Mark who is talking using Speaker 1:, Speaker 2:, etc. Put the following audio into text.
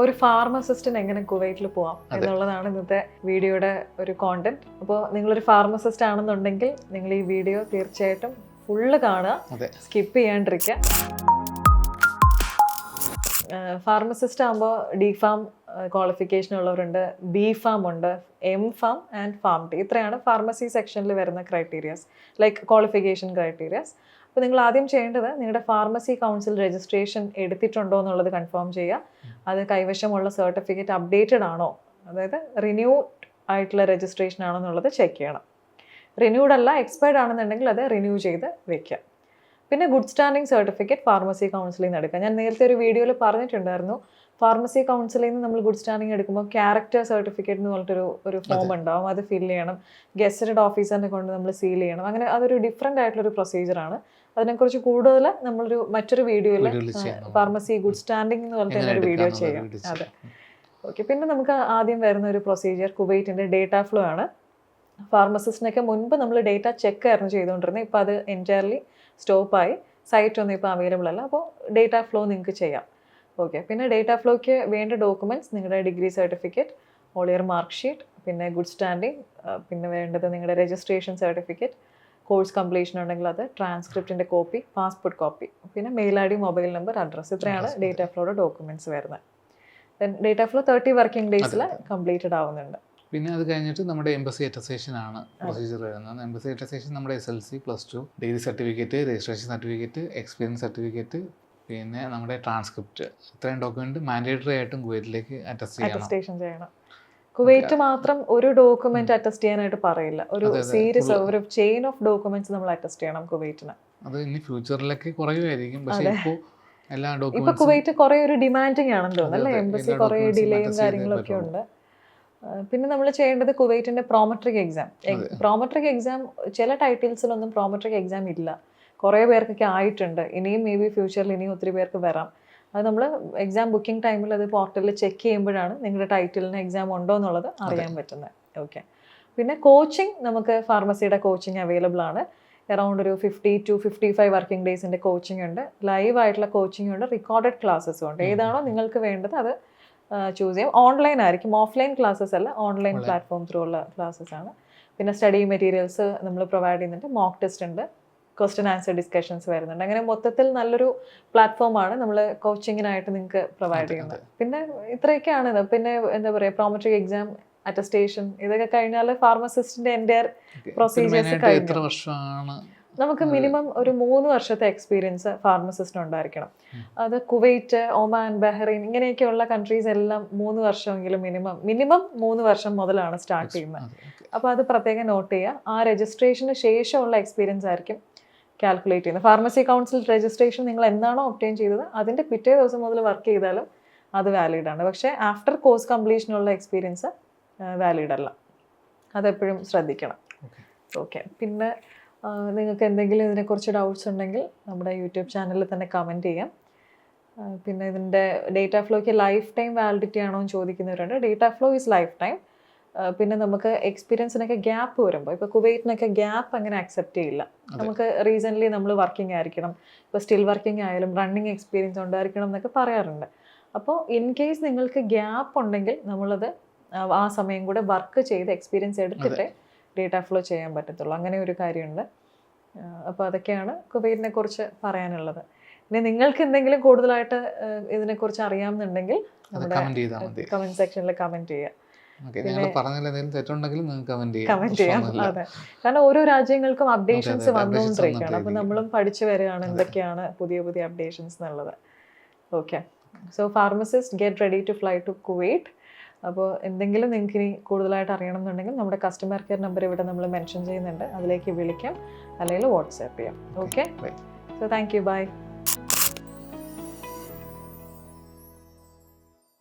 Speaker 1: ഒരു ഫാർമസിസ്റ്റിന് എങ്ങനെ കുവൈറ്റിൽ പോവാം എന്നുള്ളതാണ് ഇന്നത്തെ വീഡിയോയുടെ ഒരു കോണ്ടന്റ്. അപ്പോൾ നിങ്ങളൊരു ഫാർമസിസ്റ്റ് ആണെന്നുണ്ടെങ്കിൽ നിങ്ങൾ ഈ വീഡിയോ തീർച്ചയായിട്ടും ഫുള്ള് കാണുക, സ്കിപ്പ് ചെയ്യാണ്ടിരിക്കുക. ഫാർമസിസ്റ്റ് ആകുമ്പോൾ ഡി ഫാം ക്വാളിഫിക്കേഷൻ ഉള്ളവരുണ്ട്, ബി ഫാം ഉണ്ട്, M farm and farm T. ഇത്രയാണ് ഫാർമസി സെക്ഷനിൽ വരുന്ന ക്രൈറ്റീരിയാസ്, ലൈക്ക് ക്വാളിഫിക്കേഷൻ ക്രൈറ്റീരിയാസ്. അപ്പോൾ നിങ്ങൾ ആദ്യം ചെയ്യേണ്ടത് നിങ്ങളുടെ ഫാർമസി കൗൺസിൽ രജിസ്ട്രേഷൻ എടുത്തിട്ടുണ്ടോ എന്നുള്ളത് കൺഫേം ചെയ്യുക. അത് കൈവശമുള്ള സർട്ടിഫിക്കറ്റ് അപ്ഡേറ്റഡ് ആണോ, അതായത് റിന്യൂഡ് ആയിട്ടുള്ള രജിസ്ട്രേഷൻ ആണോ എന്നുള്ളത് ചെക്ക് ചെയ്യണം. റിന്യൂഡ് അല്ല, എക്സ്പയർഡ് ആണെന്നുണ്ടെങ്കിൽ അത് റിന്യൂ ചെയ്ത് വെക്കുക. പിന്നെ ഗുഡ് സ്റ്റാൻഡിംഗ് സർട്ടിഫിക്കറ്റ് ഫാർമസി കൗൺസിലിൽ നിന്ന് എടുക്കുക. ഞാൻ നേരത്തെ ഒരു വീഡിയോയിൽ പറഞ്ഞിട്ടുണ്ടായിരുന്നു, ഫാർമസി കൗൺസിലിൽ നിന്ന് നമ്മൾ ഗുഡ് സ്റ്റാൻഡിംഗ് എടുക്കുമ്പോൾ ക്യാരക്ടർ സർട്ടിഫിക്കറ്റ് എന്ന് പറഞ്ഞിട്ടൊരു ഫോം ഉണ്ടാവും, അത് ഫില്ല് ചെയ്യണം. ഗസറ്റഡ് ഓഫീസറിനെ കൊണ്ട് നമ്മൾ സീൽ ചെയ്യണം. അങ്ങനെ അതൊരു ഡിഫറെൻ്റ് ആയിട്ടുള്ളൊരു പ്രൊസീജിയറാണ്. അതിനെക്കുറിച്ച് കൂടുതൽ നമ്മളൊരു മറ്റൊരു വീഡിയോയിൽ ഫാർമസി ഗുഡ് സ്റ്റാൻഡിംഗ് എന്ന് പറഞ്ഞിട്ട് ഒരു വീഡിയോ ചെയ്യാം. അതെ, ഓക്കെ. പിന്നെ നമുക്ക് ആദ്യം വരുന്ന ഒരു പ്രൊസീജിയർ കുവൈറ്റിൻ്റെ ഡേറ്റ ഫ്ലോ ആണ്. ഫാർമസിസ്റ്റിനൊക്കെ മുൻപ് നമ്മൾ ഡേറ്റ ചെക്ക് ആയിരുന്നു ചെയ്തുകൊണ്ടിരുന്നത്. ഇപ്പോൾ അത് എൻറ്റയർലി സ്റ്റോപ്പായി, സൈറ്റ് ഒന്നും ഇപ്പോൾ അവൈലബിൾ അല്ല. അപ്പോൾ ഡേറ്റ ഫ്ലോ നിങ്ങൾക്ക് ചെയ്യാം. ഓക്കെ. പിന്നെ ഡേറ്റ ഫ്ലോയ്ക്ക് വേണ്ട ഡോക്യുമെൻറ്റ്സ് നിങ്ങളുടെ degree certificate, all year mark sheet, പിന്നെ ഗുഡ് സ്റ്റാൻഡിംഗ്, പിന്നെ വേണ്ടത് നിങ്ങളുടെ രജിസ്ട്രേഷൻ സർട്ടിഫിക്കറ്റ്, കോഴ്സ് കംപ്ലീഷൻ ഉണ്ടെങ്കിൽ അത്, ട്രാൻസ്ക്രിപ്റ്റിൻ്റെ കോപ്പി, പാസ്പോർട്ട് കോപ്പി, പിന്നെ mail I D, mobile number, address. ഇത്രയാണ് ഡേറ്റ ഫ്ലോയുടെ ഡോക്യുമെൻറ്റ്സ് വരുന്നത്. ദെൻ ഡേറ്റ ഫ്ലോ 30 വർക്കിംഗ് ഡേയ്സിൽ കംപ്ലീറ്റഡ് ആവുന്നുണ്ട്.
Speaker 2: പിന്നെ അത് കഴിഞ്ഞിട്ട് നമ്മുടെ എംബസി അറ്റസ്റ്റേഷൻ ആണ് പ്രൊസീജിയർ വരുന്നത്. എംബസി അറ്റസ്റ്റേഷൻ നമ്മുടെ SLC, +2, degree certificate, registration certificate, experience certificate, പിന്നെ നമ്മുടെ ട്രാൻസ്ക്രിപ്റ്റ്, ഇത്രയും ഡോക്യുമെന്റ് മാൻഡേറ്ററി ആയിട്ടും കുവൈറ്റിലേക്ക് അറ്റസ്റ്റേഷൻ ചെയ്യണം.
Speaker 1: കുവൈറ്റ് മാത്രം ഒരു ഡോക്യുമെന്റ് അറ്റസ്റ്റ് ചെയ്യാനായിട്ട് പറയില്ല, ഒരു സീരീസ്, ഒരു ചെയിൻ ഓഫ് ഡോക്യുമെന്റ്സ് നമ്മൾ അറ്റസ്റ്റ് ചെയ്യണം കുവൈറ്റിന്.
Speaker 2: അത് ഇനി ഫ്യൂച്ചറിലൊക്കെ കുറയുമായിരിക്കും, പക്ഷേ ഇപ്പോൾ എല്ലാ
Speaker 1: ഇപ്പൊ
Speaker 2: ഡോക്യുമെന്റ്സും
Speaker 1: കുവൈറ്റ് കുറെ ഒരു ഡിമാൻഡിങ് ആണെന്ന് തോന്നുന്നു അല്ലേ, എംബസി കുറെ ഡിലേയും കാര്യങ്ങളൊക്കെ ഉണ്ട്. പിന്നെ നമ്മൾ ചെയ്യേണ്ടത് കുവൈറ്റിന്റെ പ്രോമെട്രിക് എക്സാം. പ്രോമെട്രിക് എക്സാം ചില ടൈറ്റിൽസിലൊന്നും പ്രോമെട്രിക് എക്സാം ഇല്ല, കുറേ പേർക്കൊക്കെ ആയിട്ടുണ്ട്. ഇനിയും മേ ബി ഫ്യൂച്ചറിൽ ഇനിയും ഒത്തിരി പേർക്ക് വരാം. അത് നമ്മൾ എക്സാം ബുക്കിംഗ് ടൈമിൽ അത് പോർട്ടലിൽ ചെക്ക് ചെയ്യുമ്പോഴാണ് നിങ്ങളുടെ ടൈറ്റിലിന് എക്സാം ഉണ്ടോ എന്നുള്ളത് അറിയാൻ പറ്റുന്നത്. ഓക്കെ. പിന്നെ കോച്ചിങ്, നമുക്ക് ഫാർമസിയുടെ കോച്ചിങ് അവൈലബിൾ ആണ്. അറൗണ്ട് ഒരു 50 to 55 വർക്കിംഗ് ഡേയ്സിൻ്റെ കോച്ചിങ് ഉണ്ട്. ലൈവ് ആയിട്ടുള്ള കോച്ചിങ് ഉണ്ട്, റെക്കോർഡഡ് ക്ലാസ്സസും ഉണ്ട്. ഏതാണോ നിങ്ങൾക്ക് വേണ്ടത് അത് ചൂസ് ചെയ്യാം. ഓൺലൈൻ ആയിരിക്കും, ഓഫ്ലൈൻ ക്ലാസ്സസ് അല്ല, ഓൺലൈൻ പ്ലാറ്റ്ഫോം ത്രൂ ഉള്ള ക്ലാസ്സസ് ആണ്. പിന്നെ സ്റ്റഡി മെറ്റീരിയൽസ് നമ്മൾ പ്രൊവൈഡ് ചെയ്യുന്നുണ്ട്, മോക്ക് ടെസ്റ്റ് ഉണ്ട്, ക്വസ്റ്റ്യൻ ആൻസർ ഡിസ്കഷൻസ് വരുന്നുണ്ട്. അങ്ങനെ മൊത്തത്തിൽ നല്ലൊരു പ്ലാറ്റ്ഫോമാണ് നമ്മൾ കോച്ചിങ്ങിനായിട്ട് നിങ്ങൾക്ക് പ്രൊവൈഡ് ചെയ്യുന്നത്. പിന്നെ ഇത്രയൊക്കെയാണ് ഇത്. പിന്നെ എന്താ പറയുക, പ്രോമെട്രിക് എക്സാം, അറ്റസ്റ്റേഷൻ, ഇതൊക്കെ കഴിഞ്ഞാൽ ഫാർമസിസ്റ്റിന്റെ എൻ്റെ പ്രൊസീജിയേഴ്സ് കഴിഞ്ഞു. നമുക്ക് മിനിമം ഒരു 3 വർഷത്തെ എക്സ്പീരിയൻസ് ഫാർമസിസ്റ്റിന് ഉണ്ടായിരിക്കണം. അത് കുവൈറ്റ്, ഒമാൻ, ബഹ്റൈൻ ഇങ്ങനെയൊക്കെയുള്ള കൺട്രീസ് എല്ലാം 3 വർഷമെങ്കിലും മിനിമം 3 വർഷം മുതലാണ് സ്റ്റാർട്ട് ചെയ്യുന്നത്. അപ്പോൾ അത് പ്രത്യേകം നോട്ട് ചെയ്യുക. ആ രജിസ്ട്രേഷന് ശേഷമുള്ള എക്സ്പീരിയൻസ് ആയിരിക്കും കാൽക്കുലേറ്റ് ചെയ്യുന്നത്. ഫാർമസി കൗൺസിൽ രജിസ്ട്രേഷൻ നിങ്ങൾ എന്താണോ ഒബ്റ്റെയിൻ ചെയ്തത് അതിൻ്റെ പിറ്റേ ദിവസം മുതൽ വർക്ക് ചെയ്താലും അത് വാലിഡ് ആണ്. പക്ഷേ ആഫ്റ്റർ കോഴ്സ് കംപ്ലീഷനുള്ള എക്സ്പീരിയൻസ് വാലിഡ് അല്ല, അതെപ്പോഴും ശ്രദ്ധിക്കണം. ഓക്കെ. പിന്നെ നിങ്ങൾക്ക് എന്തെങ്കിലും ഇതിനെക്കുറിച്ച് ഡൗട്ട്സ് ഉണ്ടെങ്കിൽ നമ്മുടെ യൂട്യൂബ് ചാനലിൽ തന്നെ കമൻറ്റ് ചെയ്യാം. പിന്നെ ഇതിൻ്റെ ഡേറ്റ ഫ്ലോയ്ക്ക് ലൈഫ് ടൈം വാലിഡിറ്റി ആണോ എന്ന് ചോദിക്കുന്നവരുണ്ട്. Data flow is life time. പിന്നെ നമുക്ക് എക്സ്പീരിയൻസിനൊക്കെ ഗ്യാപ്പ് വരുമ്പോൾ, ഇപ്പോൾ കുവൈറ്റിനൊക്കെ ഗ്യാപ്പ് അങ്ങനെ അക്സെപ്റ്റ് ചെയ്യില്ല. നമുക്ക് റീസെൻ്റ്ലി നമ്മൾ വർക്കിംഗ് ആയിരിക്കണം, ഇപ്പോൾ സ്റ്റിൽ വർക്കിംഗ് ആയാലും റണ്ണിങ് എക്സ്പീരിയൻസ് ഉണ്ടായിരിക്കണം എന്നൊക്കെ പറയാറുണ്ട്. അപ്പോൾ ഇൻ കേസ് നിങ്ങൾക്ക് ഗ്യാപ്പ് ഉണ്ടെങ്കിൽ നമ്മളത് ആ സമയം കൂടെ വർക്ക് ചെയ്ത് എക്സ്പീരിയൻസ് എടുത്തിട്ടേ ഡേറ്റ ഫ്ലോ ചെയ്യാൻ പറ്റത്തുള്ളൂ. അങ്ങനെ ഒരു കാര്യമുണ്ട്. അപ്പോൾ അതൊക്കെയാണ് കുവൈറ്റിനെ കുറിച്ച് പറയാനുള്ളത്. ഇനി നിങ്ങൾക്ക് എന്തെങ്കിലും കൂടുതലായിട്ട് ഇതിനെക്കുറിച്ച് അറിയാമെന്നുണ്ടെങ്കിൽ നമ്മുടെ കമൻറ്റ് സെക്ഷനിൽ കമൻറ്റ് ചെയ്യുക. കമൻറ്റ് ചെയ്യാം. അതെ, കാരണം ഓരോ രാജ്യങ്ങൾക്കും അപ്ഡേഷൻസ് വന്നുകൊണ്ടിരിക്കുകയാണ്. അപ്പോൾ നമ്മളും പഠിച്ചു വരികയാണ് എന്തൊക്കെയാണ് പുതിയ പുതിയ അപ്ഡേഷൻസ് എന്നുള്ളത്. Okay. So pharmacist get ready to fly to Kuwait. അപ്പോൾ എന്തെങ്കിലും നിങ്ങൾക്ക് ഇനി കൂടുതലായിട്ട് അറിയണം എന്നുണ്ടെങ്കിൽ നമ്മുടെ കസ്റ്റമർ കെയർ നമ്പർ ഇവിടെ നമ്മൾ മെൻഷൻ ചെയ്യുന്നുണ്ട്, അതിലേക്ക് വിളിക്കാം അല്ലെങ്കിൽ വാട്സാപ്പ് ചെയ്യാം. Okay. So thank you, by.